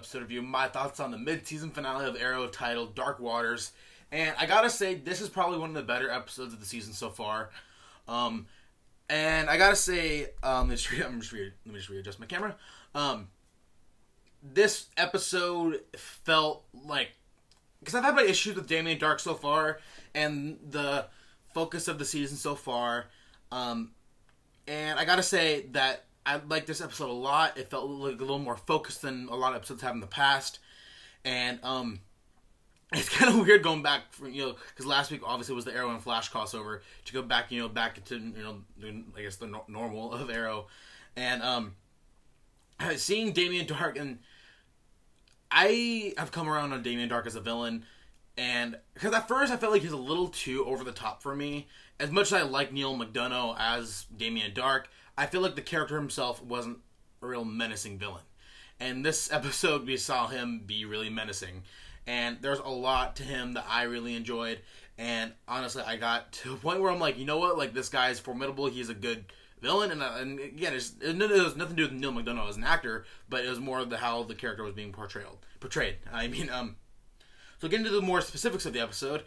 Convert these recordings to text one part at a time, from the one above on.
episode review, my thoughts on the mid-season finale of Arrow titled Dark Waters. And I gotta say, this is probably one of the better episodes of the season so far. And I gotta say, let me just readjust my camera. This episode felt like, because I've had my issues with Damien Dark so far, and the focus of the season so far. And I gotta say that I like this episode a lot. It felt like a little more focused than a lot of episodes have in the past. And it's kind of weird going back from, because last week obviously was the Arrow and Flash crossover, to go back, back to, I guess the normal of Arrow. And seeing Damien Dark, and I have come around on Damien Dark as a villain, and because at first I felt like he's a little too over the top for me. As much as I like Neil McDonough as Damien Dark, I feel like the character himself wasn't a real menacing villain. And this episode, we saw him be really menacing. And there's a lot to him that I really enjoyed. And honestly, I got to a point where I'm like, you know what? Like, this guy is formidable. He's a good villain. And again, it was nothing to do with Neil McDonough as an actor, but it was more of how the character was being portrayed. I mean, so getting into the more specifics of the episode,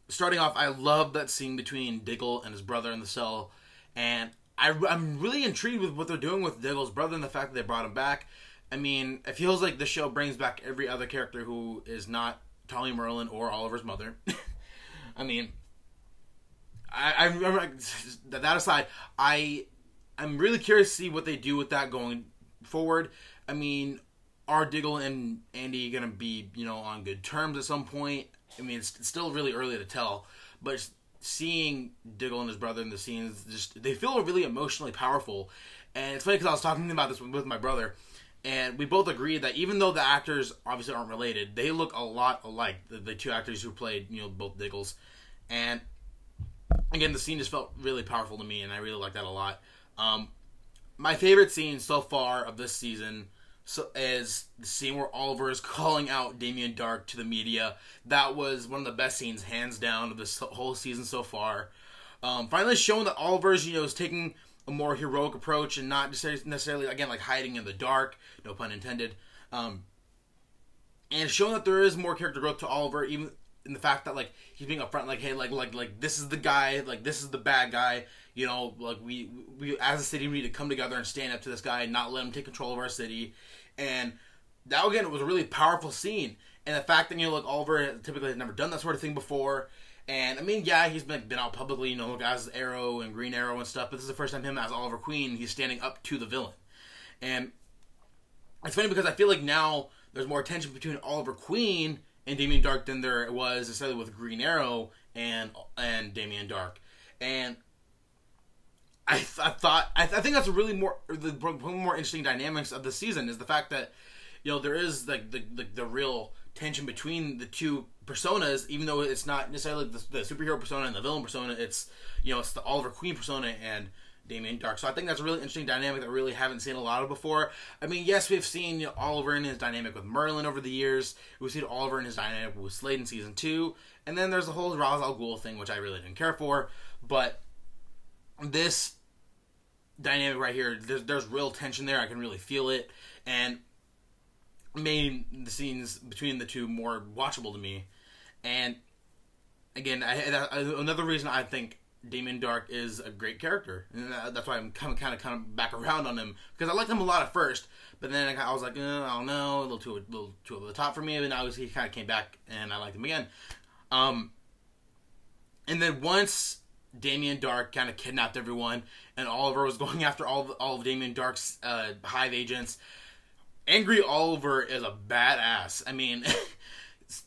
starting off, I love that scene between Diggle and his brother in the cell. And I'm really intrigued with what they're doing with Diggle's brother and the fact that they brought him back. I mean, it feels like the show brings back every other character who is not Tolly Merlin or Oliver's mother. I mean, I remember, that aside, I'm really curious to see what they do with that going forward. I mean, are Diggle and Andy going to be, on good terms at some point? I mean, it's still really early to tell, but seeing Diggle and his brother in the scenes, they feel really emotionally powerful. And it's funny because I was talking about this with my brother, and we both agreed that even though the actors obviously aren't related, they look a lot alike, the two actors who played, both Diggles. And again, the scene just felt really powerful to me, and I really like that a lot. My favorite scene so far of this season is the scene where Oliver is calling out Damien Dark to the media. That was one of the best scenes, hands down, of this whole season so far. Finally showing that Oliver's, is taking a more heroic approach and not necessarily, again, like hiding in the dark, no pun intended. And showing that there is more character growth to Oliver, even in the fact that, like, he's being upfront, like, hey, like this is the guy, like, this is the bad guy, like, we as a city, we need to come together and stand up to this guy and not let him take control of our city. And that, again, was a really powerful scene. And the fact that, like, Oliver typically has never done that sort of thing before. And, I mean, yeah, he's been out publicly, as Arrow and Green Arrow and stuff, but this is the first time him as Oliver Queen, he's standing up to the villain. And it's funny because I feel like now there's more tension between Oliver Queen and Damien Dark than there was necessarily with Green Arrow and Damien Dark. And I think that's a really more interesting dynamics of the season, is the fact that, there is like the real tension between the two personas, even though it's not necessarily the superhero persona and the villain persona. It's, it's the Oliver Queen persona and Damien Dark. So I think that's a really interesting dynamic that we really haven't seen a lot of before. I mean, yes, we've seen Oliver in his dynamic with Merlin over the years. We've seen Oliver in his dynamic with Slade in season 2, and then there's the whole Ra's al Ghul thing, which I really didn't care for. But this dynamic right here, there's real tension there. I can really feel it, and made the scenes between the two more watchable to me. And again, another reason I think Damien Dark is a great character, and that's why I'm kind of back around on him, because I liked him a lot at first, but then I was like, I don't know, a little too over the top for me. And now he kind of came back, and I liked him again. And then once Damien Dark kind of kidnapped everyone, and Oliver was going after all of Damien Dark's hive agents, Angry Oliver is a badass. I mean,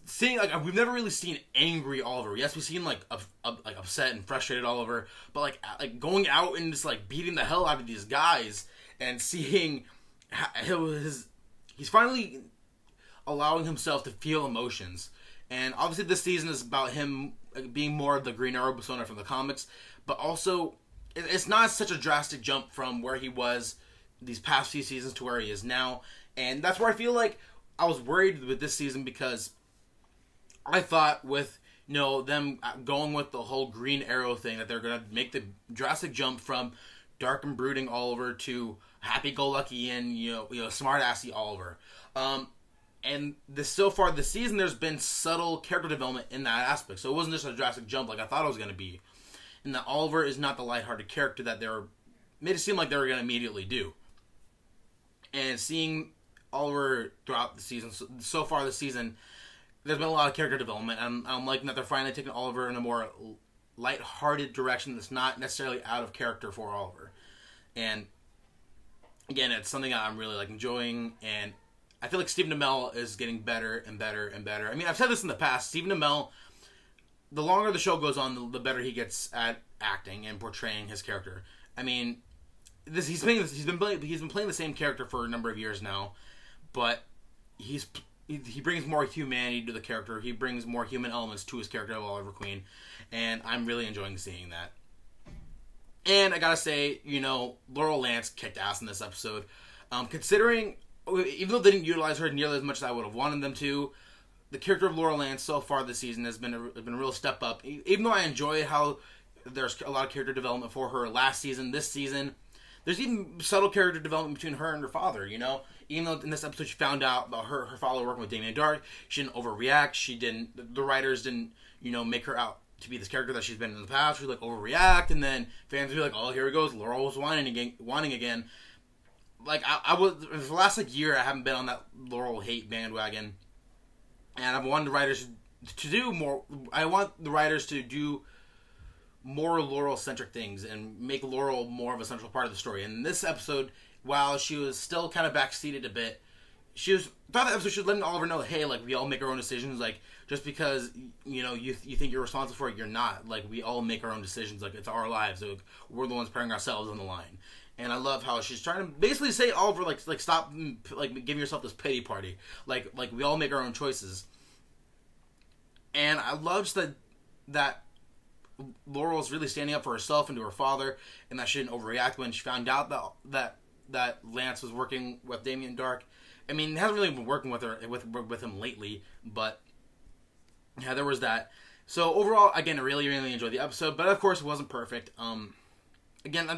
seeing, like, we've never really seen angry Oliver. Yes, we've seen like upset and frustrated Oliver, but like going out and just like beating the hell out of these guys, and seeing he's finally allowing himself to feel emotions. And obviously this season is about him being more of the Green Arrow persona from the comics, but also it's not such a drastic jump from where he was these past few seasons to where he is now. And that's where I feel like I was worried with this season, because I thought with, them going with the whole Green Arrow thing, that they're going to make the drastic jump from dark and brooding Oliver to happy-go-lucky and smart-assy Oliver. And so far this season, there's been subtle character development in that aspect. So it wasn't just a drastic jump like I thought it was going to be. And that Oliver is not the lighthearted character that they made it seem like they were going to immediately do. And seeing Oliver throughout the season, so far this season, there's been a lot of character development. I'm liking that they're finally taking Oliver in a more lighthearted direction that's not necessarily out of character for Oliver. And again, it's something I'm really enjoying, and I feel like Stephen Amell is getting better and better and better. I mean, I've said this in the past. Stephen Amell, the longer the show goes on, the better he gets at acting and portraying his character. I mean, he's been playing the same character for a number of years now, but he brings more humanity to the character. He brings more human elements to his character of Oliver Queen, and I'm really enjoying seeing that. And I gotta say, Laurel Lance kicked ass in this episode. Considering, even though they didn't utilize her nearly as much as I would have wanted them to, the character of Laurel Lance so far this season has been a real step up. Even though I enjoy how there's a lot of character development for her last season, this season, there's even subtle character development between her and her father, Even though in this episode she found out about her father working with Damien Dark, she didn't overreact. The writers didn't, make her out to be this character that she's been in the past. She overreact, and then fans would be like, oh, here he goes, Laurel was whining again. I was, for the last year, I haven't been on that Laurel hate bandwagon, and I've wanted the writers to do more. I want the writers to do more Laurel-centric things and make Laurel more of a central part of the story. And in this episode, while she was still kind of backseated a bit, throughout the episode, she was letting Oliver know, hey, we all make our own decisions. Just because, you think you're responsible for it, you're not. We all make our own decisions. It's our lives. We're the ones putting ourselves on the line. And I love how she's trying to basically say, Oliver, stop, giving yourself this pity party. We all make our own choices. And I love just that Laurel's really standing up for herself and to her father, and that she didn't overreact when she found out that Lance was working with Damien Dark. I mean, he hasn't really been working with him lately, but yeah, there was that. So overall, again, I really, really enjoyed the episode, but of course it wasn't perfect. Again,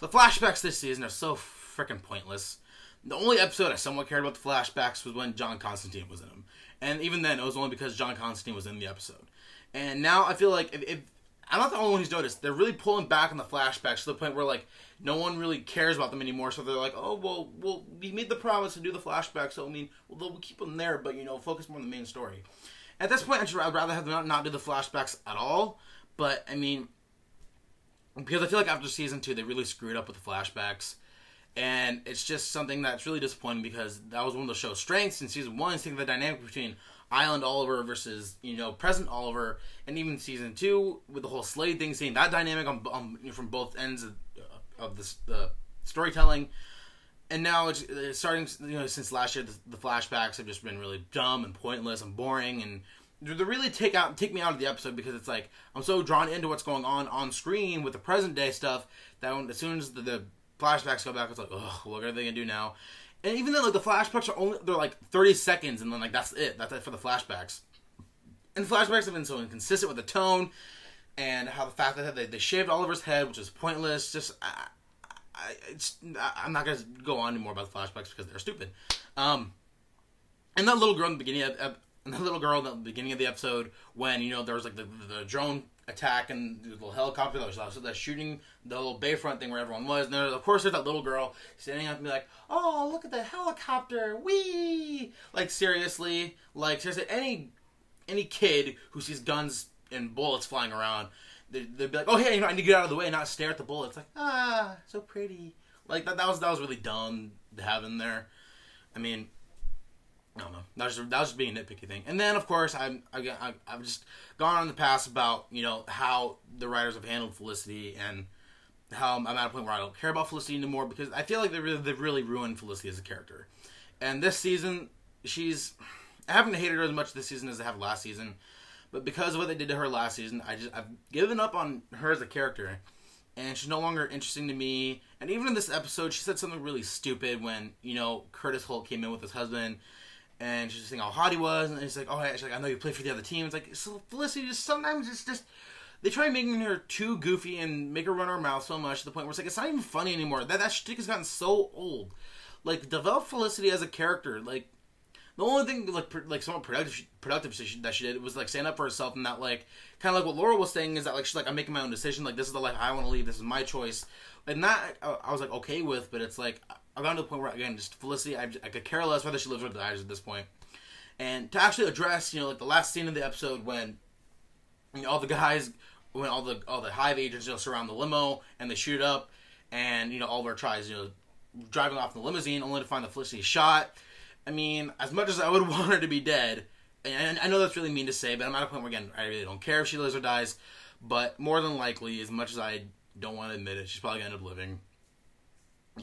the flashbacks this season are so freaking pointless. The only episode I somewhat cared about the flashbacks was when John Constantine was in them. And even then, it was only because John Constantine was in the episode. And now I feel like if I'm not the only one who's noticed, they're really pulling back on the flashbacks to the point where no one really cares about them anymore. So they're like, oh well, we made the promise to do the flashbacks, so we'll keep them there, but focus more on the main story. At this point, I'd rather have them not do the flashbacks at all. But because I feel like after season 2, they really screwed up with the flashbacks. And it's just something that's really disappointing because that was one of the show's strengths in season 1. Seeing the dynamic between Island Oliver versus, present Oliver. And even season 2 with the whole Slade thing, seeing that dynamic from both ends of the storytelling. And now it's starting, since last year, the flashbacks have just been really dumb and pointless and boring. And they really take me out of the episode because it's I'm so drawn into what's going on screen with the present day stuff that as soon as the flashbacks go back, it's ugh, what are they gonna do now? And even then, the flashbacks are they're 30 seconds, and then that's it. That's it for the flashbacks. And the flashbacks have been so inconsistent with the tone and how the fact that they shaved Oliver's head, which is pointless. Just I'm not gonna go on anymore about the flashbacks because they're stupid. And that little girl in the beginning of the episode, when there was the drone attack and the little helicopter that was shooting the little bayfront thing where everyone was, and of course there's that little girl standing up and be like, oh, look at the helicopter, wee! Seriously, any kid who sees guns and bullets flying around, they'd be like, oh hey, I need to get out of the way and not stare at the bullets. So pretty. That was really dumb to have in there. I mean, I don't know. That was just being a nitpicky thing. And then, of course, I've just gone on in the past about, how the writers have handled Felicity and how I'm at a point where I don't care about Felicity anymore because I feel like they've really ruined Felicity as a character. And this season, I haven't hated her as much this season as I have last season, but because of what they did to her last season, I've given up on her as a character, and she's no longer interesting to me. And even in this episode, she said something really stupid when, Curtis Holt came in with his husband, and she's just saying how hot he was, and he's like, oh, actually, I know you play for the other team. It's so Felicity, just sometimes it's just they try making her too goofy and make her run her mouth so much to the point where it's like, it's not even funny anymore. That shtick has gotten so old. Like, develop Felicity as a character. Like, the only thing, like somewhat productive that she did was, like, stand up for herself, and that, like, kind of like what Laura was saying is that, like, she's like, I'm making my own decision. Like, this is the life I want to lead. This is my choice. And that, I was, like, okay with, but it's, like, I've gotten to the point where, again, just Felicity, I could care less whether she lives or dies at this point. And to actually address, you know, like, the last scene of the episode when, you know, all the guys, when all the Hive agents, you know, surround the limo, and they shoot it up, and, you know, Oliver tries, you know, driving off in the limousine, only to find that Felicity shot. I mean, as much as I would want her to be dead, and I know that's really mean to say, but I'm at a point where, again, I really don't care if she lives or dies, but more than likely, as much as I don't want to admit it, she's probably going to end up living.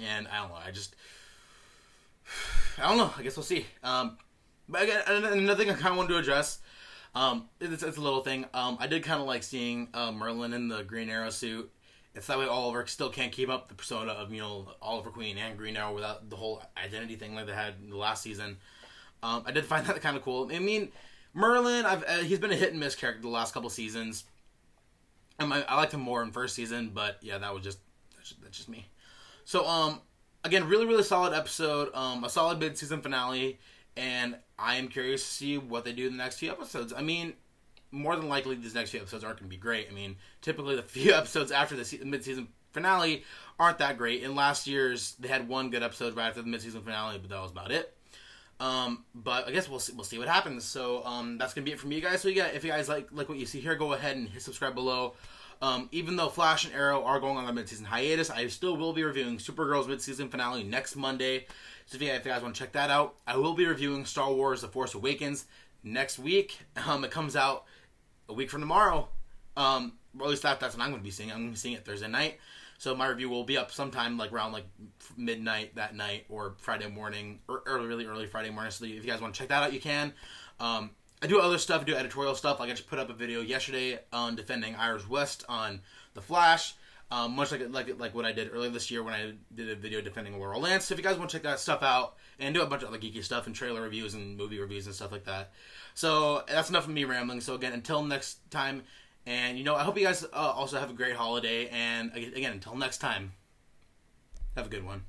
And I don't know, I don't know, I guess we'll see. But again, another thing I kind of wanted to address, it's a little thing. I did kind of like seeing Merlin in the Green Arrow suit. It's that way Oliver still can't keep up the persona of, you know, Oliver Queen and Green Arrow without the whole identity thing like they had in the last season. I did find that kind of cool. I mean, Merlin, he's been a hit and miss character the last couple seasons. I liked him more in first season, but yeah, that's just me. So, again, really, really solid episode. A solid mid-season finale, and I am curious to see what they do in the next few episodes. I mean, more than likely, these next few episodes aren't going to be great. I mean, typically the few episodes after the mid-season finale aren't that great. In last year's, they had one good episode right after the mid-season finale, but that was about it. But I guess we'll see what happens. So, that's going to be it from you guys. So, yeah, if you guys like what you see here, go ahead and hit subscribe below. Even though Flash and Arrow are going on their mid-season hiatus, I still will be reviewing Supergirl's mid-season finale next Monday. So if you guys want to check that out, I will be reviewing Star Wars The Force Awakens next week. It comes out a week from tomorrow. Or at least that's what I'm going to be seeing. I'm going to be seeing it Thursday night. So my review will be up sometime like around like midnight that night or Friday morning, or really early Friday morning. So if you guys want to check that out, you can. I do other stuff, I do editorial stuff. Like I just put up a video yesterday on defending Iris West on The Flash. Much like what I did earlier this year when I did a video defending Laurel Lance. So if you guys want to check that stuff out and do a bunch of other geeky stuff and trailer reviews and movie reviews and stuff like that. So that's enough of me rambling. So again, until next time, and you know, I hope you guys also have a great holiday. And again, until next time, have a good one.